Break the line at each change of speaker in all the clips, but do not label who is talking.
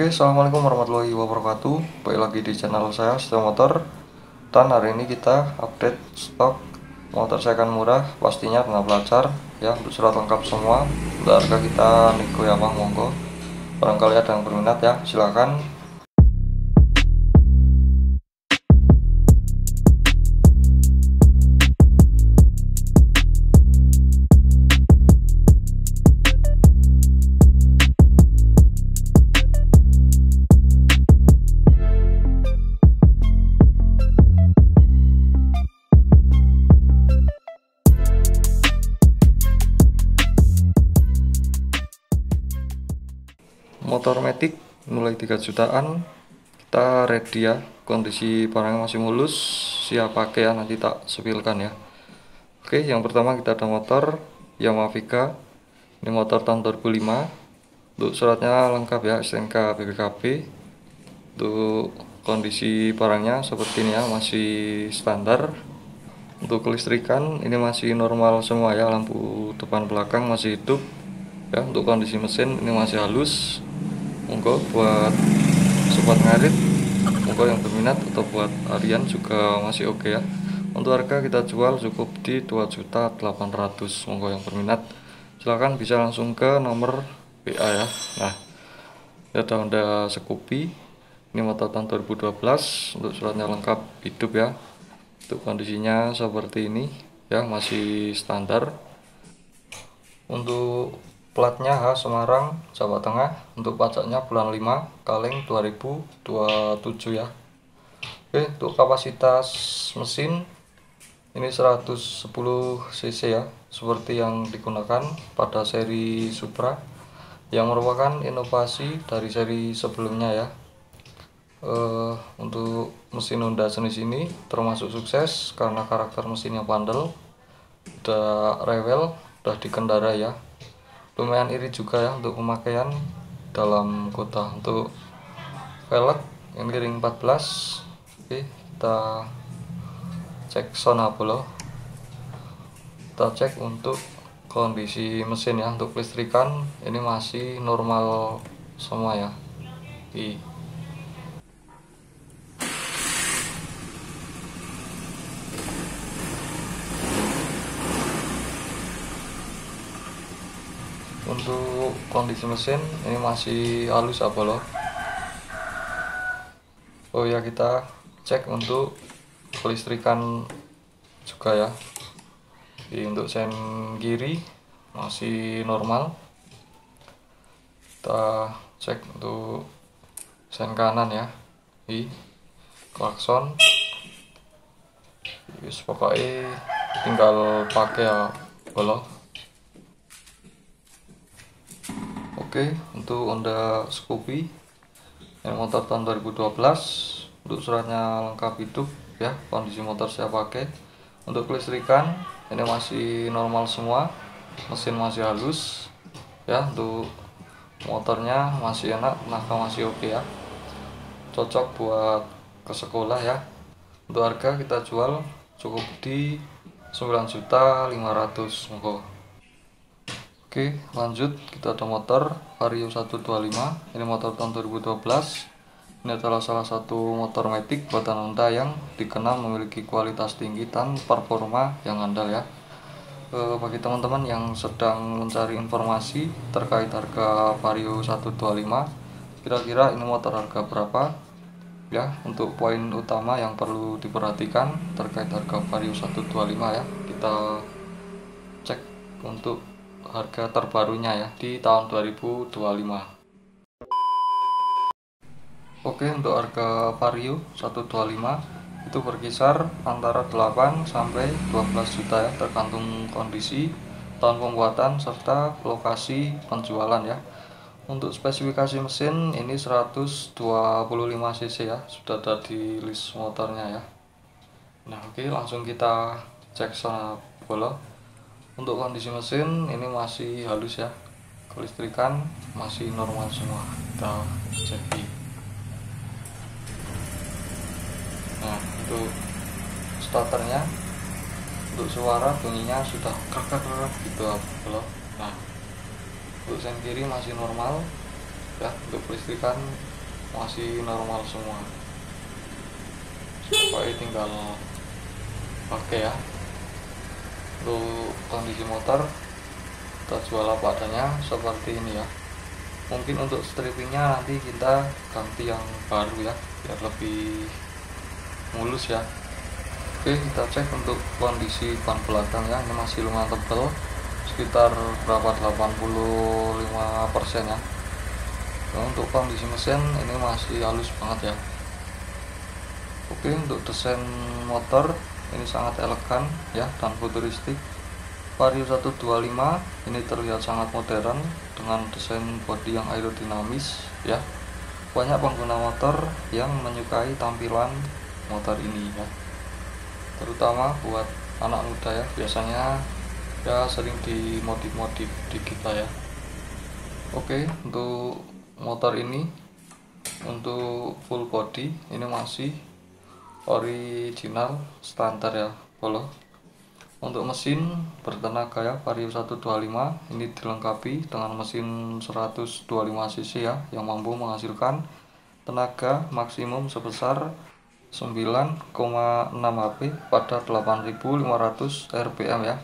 Oke, assalamualaikum warahmatullahi wabarakatuh. Balik lagi di channel saya, Setia Motor. Dan hari ini kita update stok motor second murah, pastinya dengan lancar ya, untuk surat lengkap semua. Untuk harga kita nego ya bang, monggo. Barangkali ada yang berminat ya, silakan. Motor Matic mulai 3 jutaan, kita ready ya, kondisi barangnya masih mulus, siap pakai ya, nanti tak sepilkan ya. Oke, yang pertama kita ada motor Yamaha Vega. Ini motor tahun 2005. Untuk suratnya lengkap ya, STNK BPKB. Untuk kondisi barangnya seperti ini ya, masih standar. Untuk kelistrikan ini masih normal semua ya, lampu depan belakang masih hidup ya. Untuk kondisi mesin ini masih halus. Monggo buat sobat ngarit, monggo yang berminat, atau buat harian juga masih oke ya. Untuk harga kita jual cukup di 2.800.000. Monggo yang berminat silahkan bisa langsung ke nomor WA ya. Nah, ada Honda Scoopy, ini motor tahun 2012. Untuk suratnya lengkap hidup ya. Untuk kondisinya seperti ini ya, masih standar. Untuk platnya H Semarang, Jawa Tengah. Untuk pajaknya bulan 5 kaleng 2027 ya. Oke, untuk kapasitas mesin ini 110 cc ya, seperti yang digunakan pada seri Supra, yang merupakan inovasi dari seri sebelumnya ya. Untuk mesin Honda jenis ini termasuk sukses karena karakter mesinnya bandel, udah rewel, udah dikendara ya. Lumayan irit juga ya untuk pemakaian dalam kota. Untuk velg yang ring 14. Oke, kita cek sonabolo. Kita cek untuk kondisi mesin ya. Untuk listrikan ini masih normal semua ya. Untuk kondisi mesin ini masih halus apa loh. Oh ya, kita cek untuk kelistrikan juga ya. Untuk sen kiri masih normal. Kita cek untuk sen kanan ya. Klakson pokoknya tinggal pakai ya boleh. Oke, untuk Honda Scoopy, ini motor tahun 2012. Untuk suratnya lengkap hidup ya, kondisi motor saya pakai. Untuk kelistrikan ini masih normal semua, mesin masih halus ya. Untuk motornya masih enak, tenaga masih oke ya, cocok buat ke sekolah ya. Untuk harga kita jual cukup di 9.500.000. monggo. Oke, lanjut kita ada motor Vario 125. Ini motor tahun 2012. Ini adalah salah satu motor Matic buatan Honda yang dikenal memiliki kualitas tinggi dan performa yang andal ya. Bagi teman-teman yang sedang mencari informasi terkait harga Vario 125, kira-kira ini motor harga berapa ya. Untuk poin utama yang perlu diperhatikan terkait harga Vario 125 ya, kita cek untuk harga terbarunya ya di tahun 2025. Oke, untuk harga Vario 125 itu berkisar antara 8 sampai 12 juta ya, tergantung kondisi, tahun pembuatan, serta lokasi penjualan ya. Untuk spesifikasi mesin ini 125 cc ya, sudah ada di list motornya ya. Nah, oke, langsung kita cek sana bola. Untuk kondisi mesin ini masih halus ya, kelistrikan masih normal semua. Kita cek. Nah, untuk starternya, untuk suara bunyinya sudah krek gitu loh. Nah, untuk sen kiri masih normal ya. Untuk kelistrikan masih normal semua. Pokoknya tinggal pakai ya. Untuk kondisi motor kita jual apa adanya seperti ini ya. Mungkin untuk strippingnya nanti kita ganti yang baru ya, biar lebih mulus ya. Oke, kita cek untuk kondisi ban belakang ya. Ini masih lumayan tebal, sekitar berapa, 85% ya. Nah, untuk kondisi mesin ini masih halus banget ya. Oke, untuk desain motor ini sangat elegan ya dan futuristik. Vario 125 ini terlihat sangat modern dengan desain bodi yang aerodinamis ya. Banyak pengguna motor yang menyukai tampilan motor ini ya, terutama buat anak muda ya, biasanya ya sering dimodif-modif di kita ya. Oke, untuk motor ini untuk full body ini masih original standar ya Polo. Untuk mesin bertenaga ya, Vario 125 ini dilengkapi dengan mesin 125 cc ya, yang mampu menghasilkan tenaga maksimum sebesar 9,6 HP pada 8.500 rpm ya.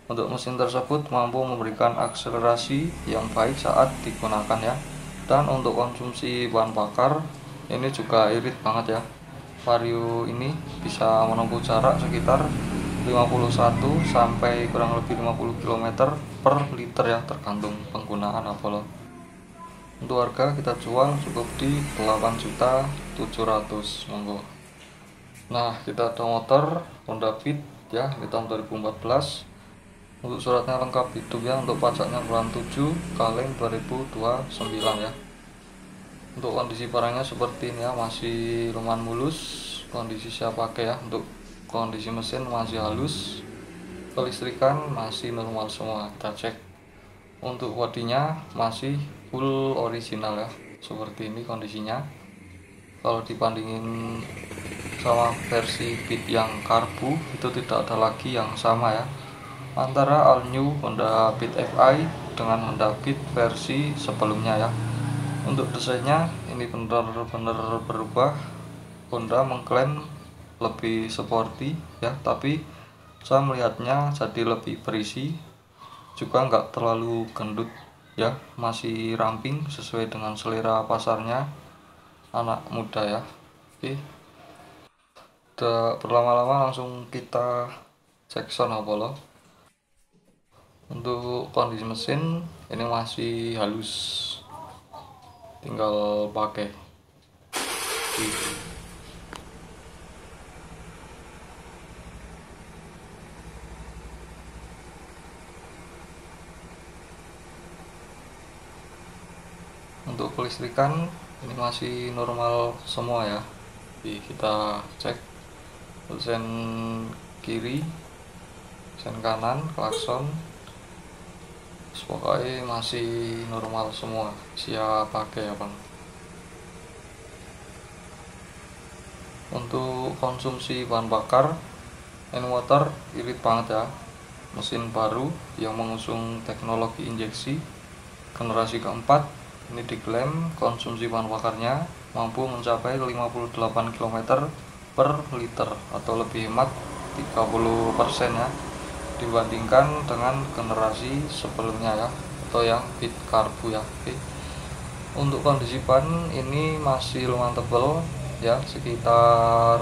Untuk mesin tersebut mampu memberikan akselerasi yang baik saat digunakan ya. Dan untuk konsumsi bahan bakar ini juga irit banget ya. Vario ini bisa menempuh jarak sekitar 51 sampai kurang lebih 50 km per liter ya, tergantung penggunaan Apollo. Untuk harga kita jual cukup di 8.700.000 monggo. Nah, kita ada motor Honda Beat ya, di tahun 2014. Untuk suratnya lengkap hidup ya, untuk pajaknya bulan 7 kaleng 2029 ya. Untuk kondisi barangnya seperti ini ya, masih lumayan mulus, kondisi siap pakai ya. Untuk kondisi mesin masih halus, kelistrikan masih normal semua. Kita cek untuk bodinya masih full original ya, seperti ini kondisinya. Kalau dibandingin sama versi Beat yang karbu itu tidak ada lagi yang sama ya, antara all new Honda Beat Fi dengan Honda Beat versi sebelumnya ya. Untuk desainnya ini benar-benar berubah. Honda mengklaim lebih sporty ya, tapi saya melihatnya jadi lebih berisi, juga nggak terlalu gendut ya, masih ramping sesuai dengan selera pasarnya anak muda ya. Oke, udah berlama-lama langsung kita cek sound Apollo. Untuk kondisi mesin ini masih halus, tinggal pakai. Untuk kelistrikan ini masih normal semua ya. Jadi kita cek sen kiri, sen kanan, klakson, pokoknya masih normal semua, siap pakai ya bang. Untuk konsumsi bahan bakar ini motor irit banget ya, mesin baru yang mengusung teknologi injeksi generasi keempat. Ini diklaim konsumsi bahan bakarnya mampu mencapai 58 km per liter atau lebih hemat 30% ya, dibandingkan dengan generasi sebelumnya ya, atau yang Beat karbu ya. Oke. Untuk kondisi ban ini masih lumayan tebal ya, sekitar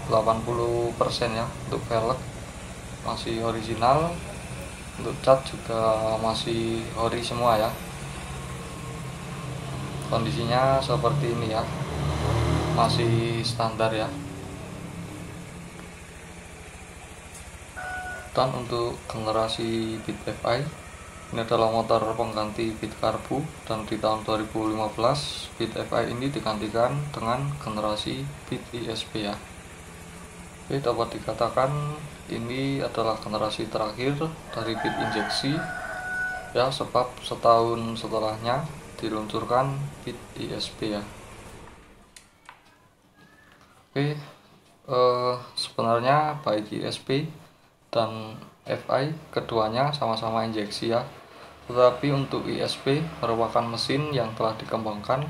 80% ya. Untuk velg masih original, untuk cat juga masih ori semua ya. Kondisinya seperti ini ya, masih standar ya. Dan untuk generasi Beat Fi ini adalah motor pengganti Beat karbu, dan di tahun 2015 Beat Fi ini digantikan dengan generasi Beat ISP ya. Oke, dapat dikatakan ini adalah generasi terakhir dari Beat injeksi ya, sebab setahun setelahnya diluncurkan Beat ISP ya. Oke, sebenarnya baik ISP dan Fi keduanya sama-sama injeksi ya, tetapi untuk ISP merupakan mesin yang telah dikembangkan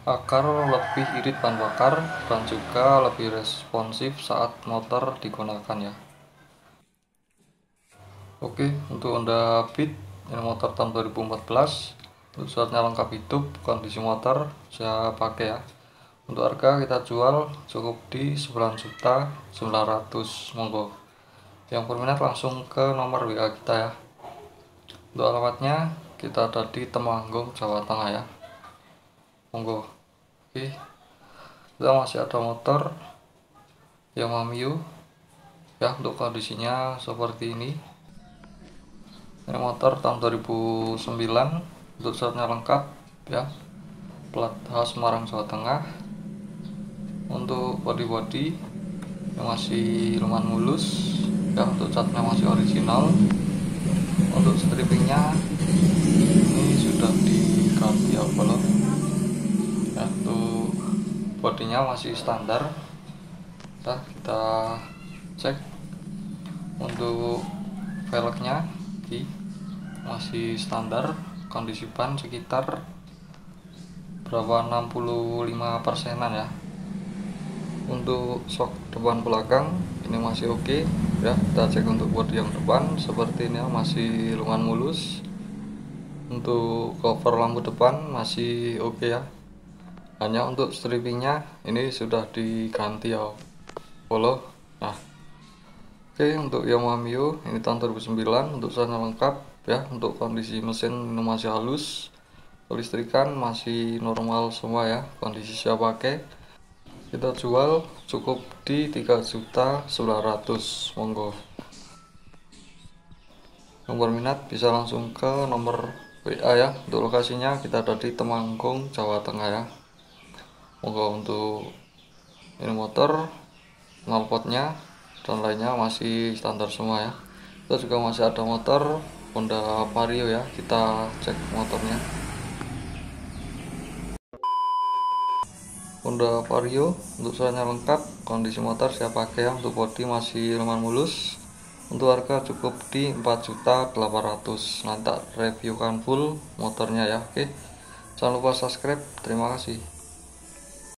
agar lebih irit bahan bakar dan juga lebih responsif saat motor digunakan ya. Oke, untuk Honda Beat ini motor tahun 2014, untuk suratnya lengkap hidup, kondisi motor saya pakai ya. Untuk harga kita jual cukup di 9.900.000, monggo yang berminat langsung ke nomor WA kita ya. Untuk alamatnya kita ada di Temanggung, Jawa Tengah ya, monggo. Oke, kita masih ada motor Yamaha Mio ya, untuk kondisinya seperti ini motor tahun 2009, untuk suratnya lengkap ya, plat khas Semarang, Jawa Tengah. Untuk body yang masih lumayan mulus ya, untuk catnya masih original. Untuk strippingnya ini sudah diganti ya belum ya. Untuk bodinya masih standar. Nah, kita cek untuk velgnya masih standar, kondisi ban sekitar berapa 65%-an ya. Untuk shock depan belakang ini masih oke ya. Kita cek untuk bodi yang depan seperti ini masih lumayan mulus. Untuk cover lampu depan masih oke ya, hanya untuk strippingnya ini sudah diganti ya polo. Nah, oke, untuk Yamaha Mio ini tahun 2009, untuk sana lengkap ya. Untuk kondisi mesin ini masih halus, kelistrikan masih normal semua ya, kondisi siap pakai. Kita jual cukup di 3.900.000, monggo. Yang berminat bisa langsung ke nomor WA ya. Untuk lokasinya kita ada di Temanggung, Jawa Tengah ya, monggo. Untuk ini motor, knalpotnya dan lainnya masih standar semua ya. Kita juga masih ada motor Honda Vario ya, kita cek motornya. Honda Vario untuk suratnya lengkap, kondisi motor saya pakai ya. Untuk bodi masih lumayan mulus. Untuk harga cukup di 4.800.000. Nanti reviewkan full motornya ya. Oke, jangan lupa subscribe. Terima kasih.